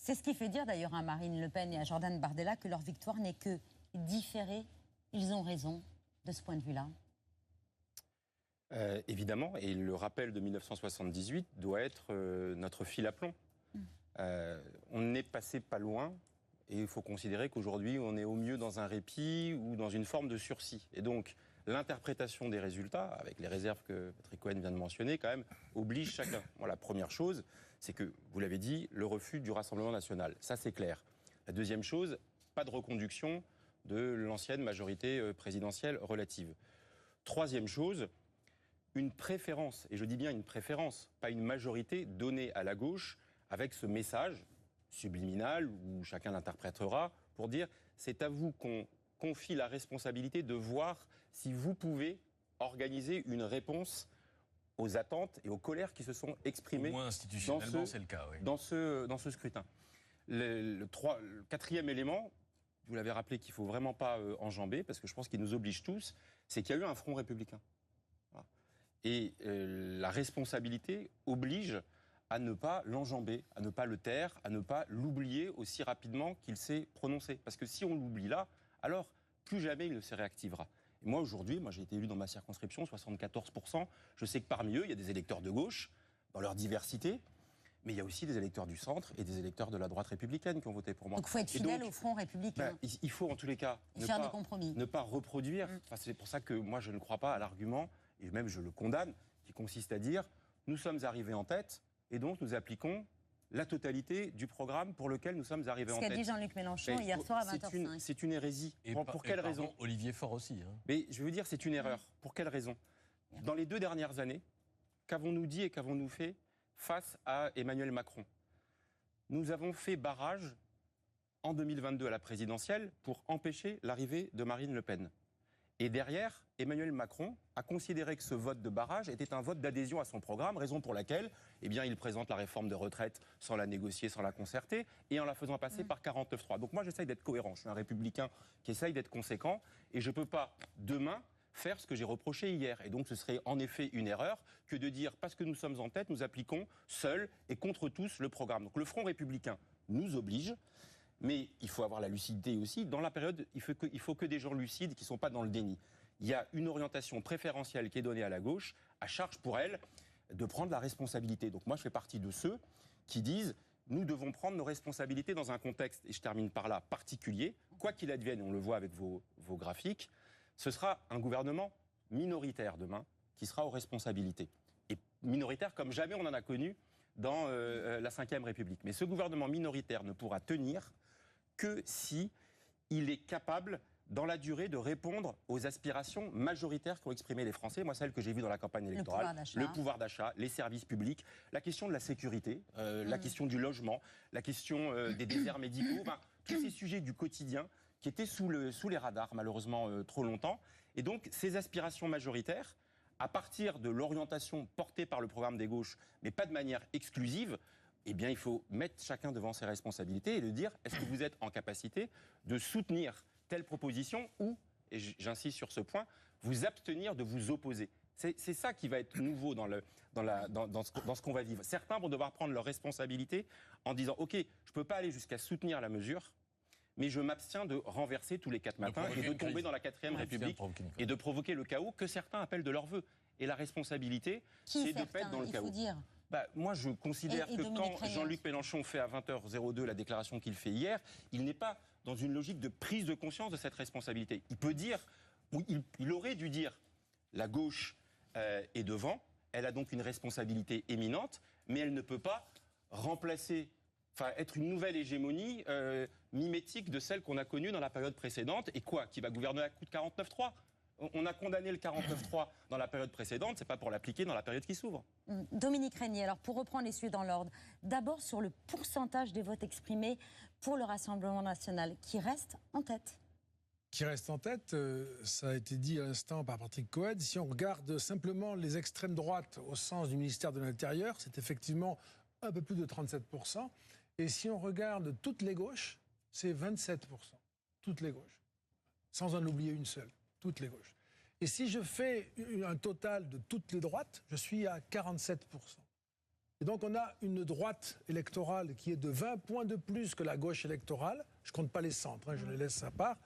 C'est ce qui fait dire d'ailleurs à Marine Le Pen et à Jordan Bardella que leur victoire n'est que différée. Ils ont raison de ce point de vue-là. Évidemment, et le rappel de 1978 doit être notre fil à plomb. On n'est passé pas loin, et il faut considérer qu'aujourd'hui, on est au mieux dans un répit ou dans une forme de sursis. Et donc, l'interprétation des résultats, avec les réserves que Patrick Cohen vient de mentionner, quand même, oblige chacun. Bon, la première chose, c'est que, vous l'avez dit, le refus du Rassemblement national. Ça, c'est clair. La deuxième chose, pas de reconduction de l'ancienne majorité présidentielle relative. Troisième chose, une préférence, et je dis bien une préférence, pas une majorité donnée à la gauche avec ce message subliminal où chacun l'interprétera pour dire c'est à vous qu'on confie la responsabilité de voir si vous pouvez organiser une réponse aux attentes et aux colères qui se sont exprimées au moins institutionnellement, c'est le cas, oui. dans ce scrutin. Le quatrième élément, vous l'avez rappelé qu'il ne faut vraiment pas enjamber, parce que je pense qu'il nous oblige tous, c'est qu'il y a eu un front républicain. Voilà. Et la responsabilité oblige à ne pas l'enjamber, à ne pas le taire, à ne pas l'oublier aussi rapidement qu'il s'est prononcé. Parce que si on l'oublie là, alors plus jamais il ne se réactivera. Et moi aujourd'hui, j'ai été élu dans ma circonscription, 74%. Je sais que parmi eux, il y a des électeurs de gauche, dans leur diversité, mais il y a aussi des électeurs du centre et des électeurs de la droite républicaine qui ont voté pour moi. Donc il faut être fidèle au front républicain. Il faut en tous les cas ne pas reproduire. Enfin, c'est pour ça que moi je ne crois pas à l'argument, et même je le condamne, qui consiste à dire nous sommes arrivés en tête et donc nous appliquons la totalité du programme pour lequel nous sommes arrivés en tête. Ce qu'a dit Jean-Luc Mélenchon hier soir à 20h05. C'est une hérésie. Pour quelle raison? Olivier Faure aussi. Mais je veux dire, c'est une erreur. Pour quelle raison? Dans les 2 dernières années, qu'avons-nous dit et qu'avons-nous fait face à Emmanuel Macron? Nous avons fait barrage en 2022 à la présidentielle pour empêcher l'arrivée de Marine Le Pen. Et derrière, Emmanuel Macron a considéré que ce vote de barrage était un vote d'adhésion à son programme, raison pour laquelle il présente la réforme de retraite sans la négocier, sans la concerter, et en la faisant passer par 49.3. Donc moi, j'essaye d'être cohérent. Je suis un républicain qui essaye d'être conséquent, et je ne peux pas, demain, faire ce que j'ai reproché hier. Et donc ce serait en effet une erreur que de dire, parce que nous sommes en tête, nous appliquons seuls et contre tous le programme. Donc le Front républicain nous oblige. Mais il faut avoir la lucidité aussi. Dans la période, il faut que des gens lucides qui ne sont pas dans le déni. Il y a une orientation préférentielle qui est donnée à la gauche, à charge pour elle de prendre la responsabilité. Donc moi, je fais partie de ceux qui disent nous devons prendre nos responsabilités dans un contexte, et je termine par là, particulier. Quoi qu'il advienne, et on le voit avec vos graphiques, ce sera un gouvernement minoritaire demain qui sera aux responsabilités. Et minoritaire comme jamais on en a connu dans la Ve République. Mais ce gouvernement minoritaire ne pourra tenir que si il est capable, dans la durée, de répondre aux aspirations majoritaires qu'ont exprimées les Français. Moi, celles que j'ai vues dans la campagne électorale, le pouvoir d'achat, les services publics, la question de la sécurité, la question du logement, la question des déserts médicaux, tous ces sujets du quotidien qui étaient sous les radars, malheureusement, trop longtemps. Et donc, ces aspirations majoritaires, à partir de l'orientation portée par le programme des gauches, mais pas de manière exclusive, il faut mettre chacun devant ses responsabilités et de dire, est-ce que vous êtes en capacité de soutenir telle proposition ou, et j'insiste sur ce point, vous abstenir de vous opposer. C'est ça qui va être nouveau dans ce qu'on va vivre. Certains vont devoir prendre leurs responsabilités en disant, OK, je ne peux pas aller jusqu'à soutenir la mesure, mais je m'abstiens de renverser tous les 4 matins et de tomber dans la 4e République et de provoquer le chaos que certains appellent de leur vœu. Et la responsabilité, c'est de pas être dans le chaos. Moi, je considère que quand Jean-Luc Mélenchon fait à 20h02 la déclaration qu'il fait hier, il n'est pas dans une logique de prise de conscience de cette responsabilité. Il peut dire, ou il aurait dû dire, la gauche est devant, elle a donc une responsabilité éminente, mais elle ne peut pas remplacer, être une nouvelle hégémonie mimétique de celle qu'on a connue dans la période précédente, et qui va gouverner à coup de 49.3 ? On a condamné le 49.3 dans la période précédente, c'est pas pour l'appliquer dans la période qui s'ouvre. Dominique Régnier, alors pour reprendre les sujets dans l'ordre, d'abord sur le pourcentage des votes exprimés pour le Rassemblement national, qui reste en tête. Qui reste en tête, ça a été dit à l'instant par Patrick Cohen, si on regarde simplement les extrêmes droites au sens du ministère de l'Intérieur, c'est effectivement un peu plus de 37%, et si on regarde toutes les gauches, c'est 27%, toutes les gauches, sans en oublier une seule. Toutes les gauches. Et si je fais un total de toutes les droites, je suis à 47%. Et donc on a une droite électorale qui est de 20 points de plus que la gauche électorale, je ne compte pas les centres, je les laisse à part,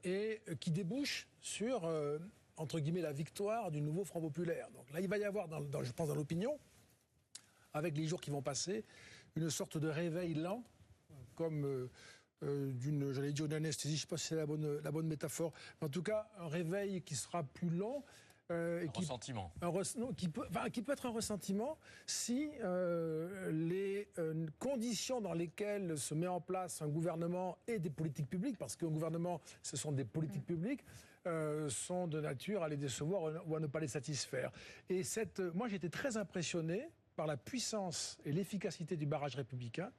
et qui débouche sur, entre guillemets, la victoire du nouveau Front populaire. Donc là, il va y avoir, je pense, dans l'opinion, avec les jours qui vont passer, une sorte de réveil lent, comme j'allais dire une anesthésie, je ne sais pas si c'est la bonne métaphore, mais en tout cas, un réveil qui sera plus long. Ressentiment. Qui peut être un ressentiment si les conditions dans lesquelles se met en place un gouvernement et des politiques publiques, parce qu'un gouvernement, ce sont des politiques publiques, sont de nature à les décevoir ou à ne pas les satisfaire. Et moi, j'ai été très impressionné par la puissance et l'efficacité du barrage républicain.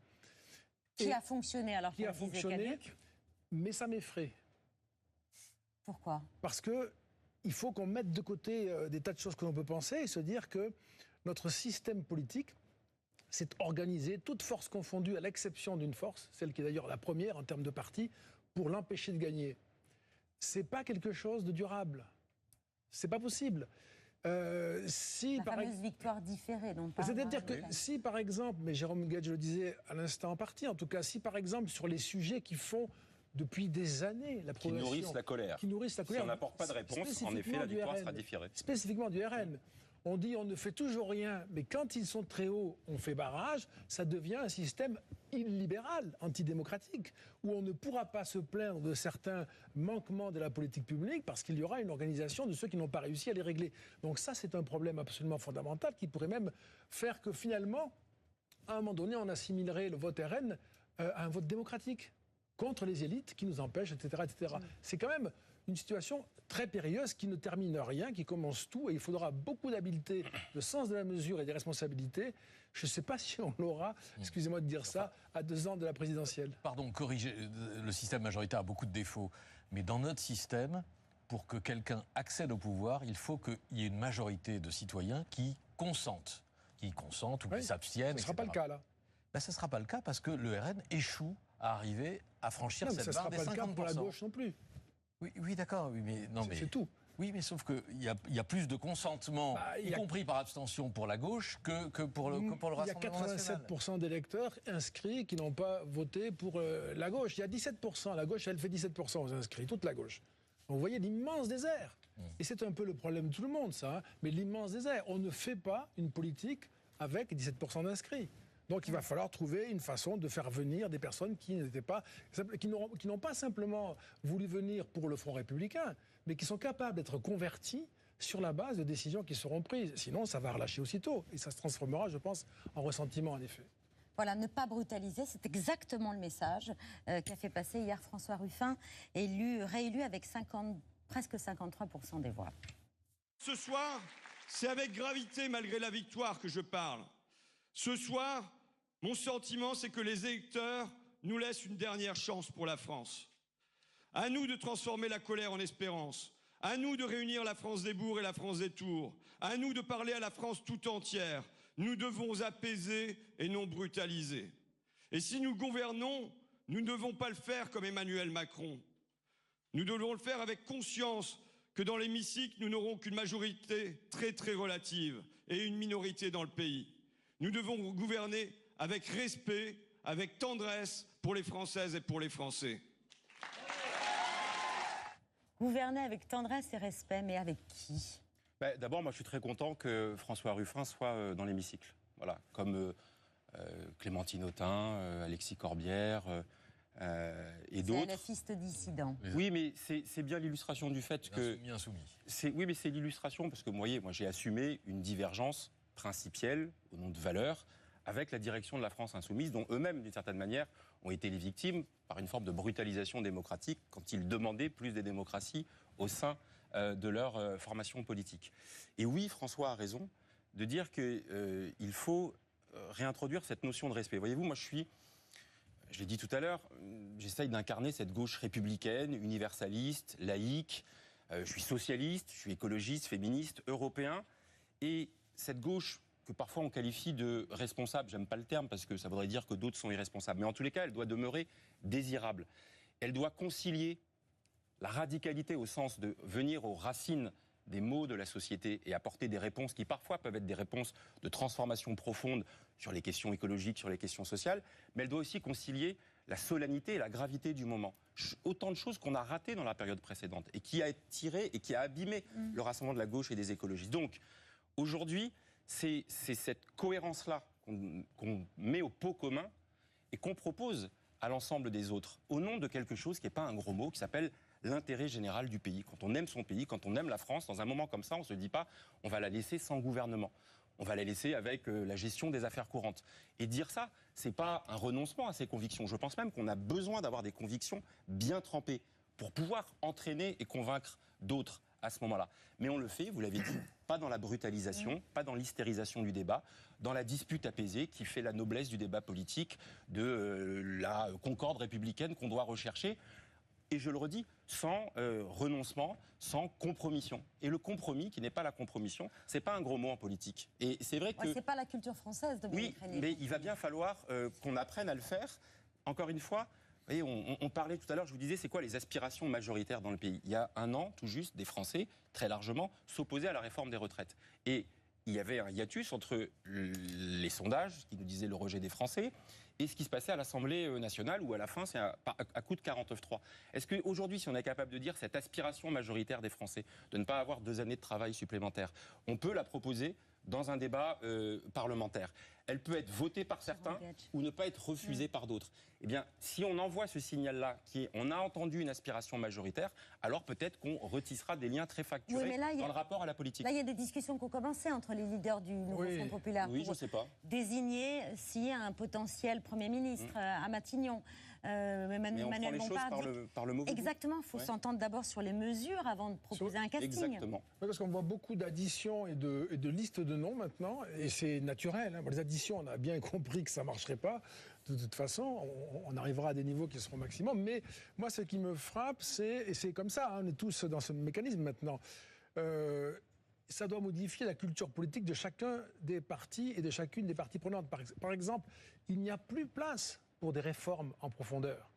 Qui a fonctionné alors Qui a fonctionné, mais ça m'effraie. Pourquoi ? Parce que il faut qu'on mette de côté des tas de choses que l'on peut penser et se dire que notre système politique s'est organisé, toutes forces confondues, à l'exception d'une force, celle qui est d'ailleurs la première en termes de parti, pour l'empêcher de gagner. C'est pas quelque chose de durable. C'est pas possible. La fameuse victoire différée dont parle. C'est-à-dire que si, par exemple, mais Jérôme Guedj le disait à l'instant en partie, en tout cas, si, par exemple, sur les sujets qui font depuis des années la progression... Qui nourrissent la colère. Si on n'apporte pas de réponse, en effet, la victoire sera différée. Spécifiquement du RN. On dit on ne fait toujours rien, mais quand ils sont très hauts, on fait barrage, ça devient un système illibéral, antidémocratique, où on ne pourra pas se plaindre de certains manquements de la politique publique parce qu'il y aura une organisation de ceux qui n'ont pas réussi à les régler. Donc ça, c'est un problème absolument fondamental qui pourrait même faire que finalement, à un moment donné, on assimilerait le vote RN à un vote démocratique contre les élites qui nous empêchent, etc., etc. C'est quand même une situation très périlleuse qui ne termine rien, qui commence tout, et il faudra beaucoup d'habileté, de sens de la mesure et des responsabilités. Je ne sais pas si on l'aura, excusez-moi de dire ça, à 2 ans de la présidentielle. Pardon, corriger, le système majoritaire a beaucoup de défauts, mais dans notre système, pour que quelqu'un accède au pouvoir, il faut qu'il y ait une majorité de citoyens qui consentent ou qui s'abstiennent. Ce ne sera pas le cas, là. Ben, ça ne sera pas le cas parce que le RN échoue à arriver à franchir cette barre des 50%. Ça ne sera pas le cas pour la gauche non plus. Oui, d'accord, mais non, mais c'est tout. Oui, mais sauf qu'il y a plus de consentement, y compris par abstention pour la gauche, que pour le Rassemblement national. Il y a 87% d'électeurs inscrits qui n'ont pas voté pour la gauche. Il y a 17%. La gauche, elle fait 17% aux inscrits, toute la gauche. Donc vous voyez l'immense désert. Et c'est un peu le problème de tout le monde, ça. Mais l'immense désert. On ne fait pas une politique avec 17% d'inscrits. Donc il va falloir trouver une façon de faire venir des personnes qui n'ont pas simplement voulu venir pour le Front républicain, mais qui sont capables d'être convertis sur la base de décisions qui seront prises. Sinon, ça va relâcher aussitôt. Et ça se transformera, je pense, en ressentiment, en effet. Voilà, ne pas brutaliser, c'est exactement le message qu'a fait passer hier François Ruffin, réélu avec presque 53% des voix. Ce soir, c'est avec gravité, malgré la victoire, que je parle. Ce soir, mon sentiment, c'est que les électeurs nous laissent une dernière chance pour la France. À nous de transformer la colère en espérance. À nous de réunir la France des bourgs et la France des tours. À nous de parler à la France tout entière. Nous devons apaiser et non brutaliser. Et si nous gouvernons, nous ne devons pas le faire comme Emmanuel Macron. Nous devons le faire avec conscience que dans l'hémicycle, nous n'aurons qu'une majorité très très relative et une minorité dans le pays. Nous devons gouverner avec respect, avec tendresse pour les Françaises et pour les Français. Gouverner avec tendresse et respect, mais avec qui ? D'abord, moi, je suis très content que François Ruffin soit dans l'hémicycle. Voilà, comme Clémentine Autain, Alexis Corbière et d'autres. C'est LFiste dissident. Oui, mais c'est bien l'illustration du fait que... Insoumis. Oui, mais c'est l'illustration, parce que vous voyez, moi, j'ai assumé une divergence principielle, au nom de valeurs, avec la direction de la France insoumise, dont eux-mêmes, d'une certaine manière, ont été les victimes par une forme de brutalisation démocratique quand ils demandaient plus de démocratie au sein de leur formation politique. Et oui, François a raison de dire qu'il faut réintroduire cette notion de respect. Voyez-vous, moi je l'ai dit tout à l'heure, j'essaye d'incarner cette gauche républicaine, universaliste, laïque, je suis socialiste, je suis écologiste, féministe, européen, et cette gauche que parfois on qualifie de responsable, j'aime pas le terme parce que ça voudrait dire que d'autres sont irresponsables, mais en tous les cas, elle doit demeurer désirable. Elle doit concilier la radicalité au sens de venir aux racines des maux de la société et apporter des réponses qui parfois peuvent être des réponses de transformation profonde sur les questions écologiques, sur les questions sociales, mais elle doit aussi concilier la solennité et la gravité du moment. Autant de choses qu'on a ratées dans la période précédente et qui a tiré et qui a abîmé le rassemblement de la gauche et des écologistes. Donc, aujourd'hui, c'est cette cohérence-là qu'on met au pot commun et qu'on propose à l'ensemble des autres, au nom de quelque chose qui n'est pas un gros mot, qui s'appelle l'intérêt général du pays. Quand on aime son pays, quand on aime la France, dans un moment comme ça, on ne se dit pas on va la laisser sans gouvernement. On va la laisser avec la gestion des affaires courantes. Et dire ça, ce n'est pas un renoncement à ses convictions. Je pense même qu'on a besoin d'avoir des convictions bien trempées pour pouvoir entraîner et convaincre d'autres à ce moment-là. Mais on le fait, vous l'avez dit, pas dans la brutalisation, pas dans l'hystérisation du débat, dans la dispute apaisée qui fait la noblesse du débat politique, de la concorde républicaine qu'on doit rechercher. Et je le redis, sans renoncement, sans compromission. Et le compromis, qui n'est pas la compromission, c'est pas un gros mot en politique. Et c'est vrai que... c'est pas la culture française, Dominique Régnier. Mais il va bien falloir qu'on apprenne à le faire. Encore une fois, vous voyez, on parlait tout à l'heure, je vous disais, c'est quoi les aspirations majoritaires dans le pays? Il y a un an, tout juste, des Français, très largement, s'opposaient à la réforme des retraites. Et il y avait un hiatus entre les sondages, qui nous disaient le rejet des Français, et ce qui se passait à l'Assemblée nationale, où à la fin, c'est à coup de 49-3. Est-ce qu'aujourd'hui, si on est capable de dire cette aspiration majoritaire des Français, de ne pas avoir 2 années de travail supplémentaires, on peut la proposer dans un débat parlementaire? Elle peut être votée par certains ou ne pas être refusée par d'autres. Eh bien, si on envoie ce signal-là, on a entendu une aspiration majoritaire, alors peut-être qu'on retissera des liens très facturés dans le rapport à la politique. Là, il y a des discussions qui ont commencé entre les leaders du nouveau Front populaire pour je sais pas. Désigner s'il y a un potentiel Premier ministre à Matignon. Mais on prend les choses par le mauvais bout. Exactement, il faut s'entendre d'abord sur les mesures avant de proposer un casting. Exactement. Oui, parce qu'on voit beaucoup d'additions et de listes de noms maintenant, et c'est naturel. Les additions, on a bien compris que ça ne marcherait pas. De toute façon, on arrivera à des niveaux qui seront maximum. Mais moi, ce qui me frappe, et c'est comme ça, on est tous dans ce mécanisme maintenant, ça doit modifier la culture politique de chacun des partis et de chacune des parties prenantes. Par exemple, il n'y a plus place pour des réformes en profondeur.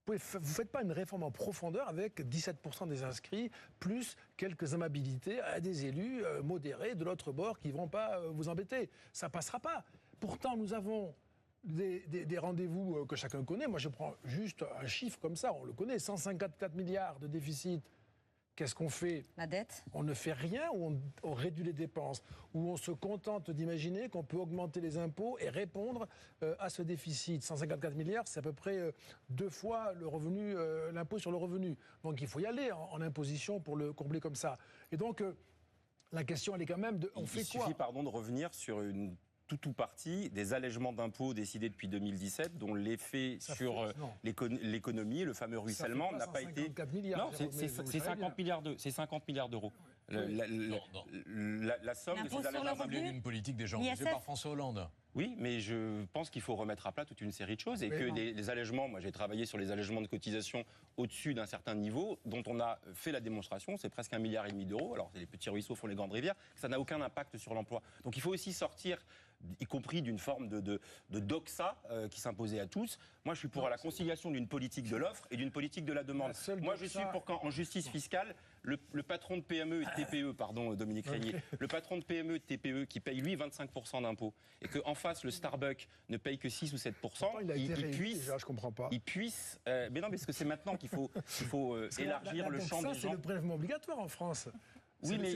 Vous ne faites pas une réforme en profondeur avec 17% des inscrits, plus quelques amabilités à des élus modérés de l'autre bord qui ne vont pas vous embêter. Ça ne passera pas. Pourtant, nous avons des rendez-vous que chacun connaît. Moi, je prends juste un chiffre comme ça, on le connaît, 154 milliards de déficit. Qu'est-ce qu'on fait? La dette. On ne fait rien ou on réduit les dépenses, ou on se contente d'imaginer qu'on peut augmenter les impôts et répondre à ce déficit. 154 milliards, c'est à peu près 2 fois le revenu, l'impôt sur le revenu. Donc il faut y aller en imposition pour le combler comme ça. Et donc la question, elle est quand même de... Il suffit, pardon, de revenir sur une tout partie des allègements d'impôts décidés depuis 2017, dont l'effet sur l'économie, le fameux ruissellement, n'a pas été... Non, c'est 50 milliards d'euros. La somme de ces allègements d'une politique déjà engagée par François Hollande. Oui, mais je pense qu'il faut remettre à plat toute une série de choses et que les allègements, moi j'ai travaillé sur les allègements de cotisation au-dessus d'un certain niveau, dont on a fait la démonstration, c'est presque 1,5 milliard d'euros, alors les petits ruisseaux font les grandes rivières, ça n'a aucun impact sur l'emploi. Donc il faut aussi sortir, y compris d'une forme de doxa qui s'imposait à tous. Moi je suis pour la conciliation d'une politique de l'offre et d'une politique de la demande. Moi je suis pour qu'en justice fiscale, le patron de PME et de TPE, pardon Dominique Régnier, le patron de PME et de TPE qui paye lui 25% d'impôts et qu'en face le Starbucks ne paye que 6 ou 7%, je comprends pas. Il puisse... mais non, parce que c'est maintenant qu'il faut élargir le champ des gens. C'est le prélèvement obligatoire en France. Oui, mais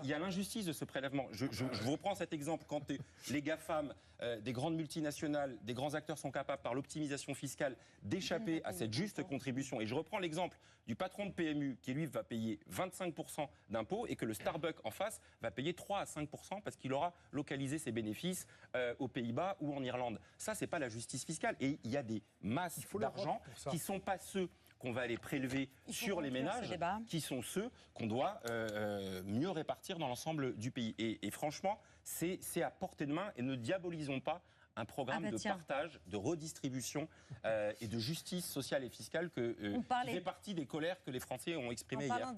il y a l'injustice de ce prélèvement. Je vous reprends cet exemple. Quand les GAFAM, des grandes multinationales, des grands acteurs sont capables, par l'optimisation fiscale, d'échapper à cette juste contribution. Et je reprends l'exemple du patron de PMU qui, lui, va payer 25% d'impôts et que le Starbucks en face va payer 3 à 5% parce qu'il aura localisé ses bénéfices aux Pays-Bas ou en Irlande. Ça, c'est pas la justice fiscale. Et il y a des masses d'argent qui ne sont pas ceux qu'on va aller prélever sur les ménages, qui sont ceux qu'on doit mieux répartir dans l'ensemble du pays. Et franchement, c'est à portée de main et ne diabolisons pas un programme de partage, de redistribution et de justice sociale et fiscale qui fait partie des colères que les Français ont exprimées hier.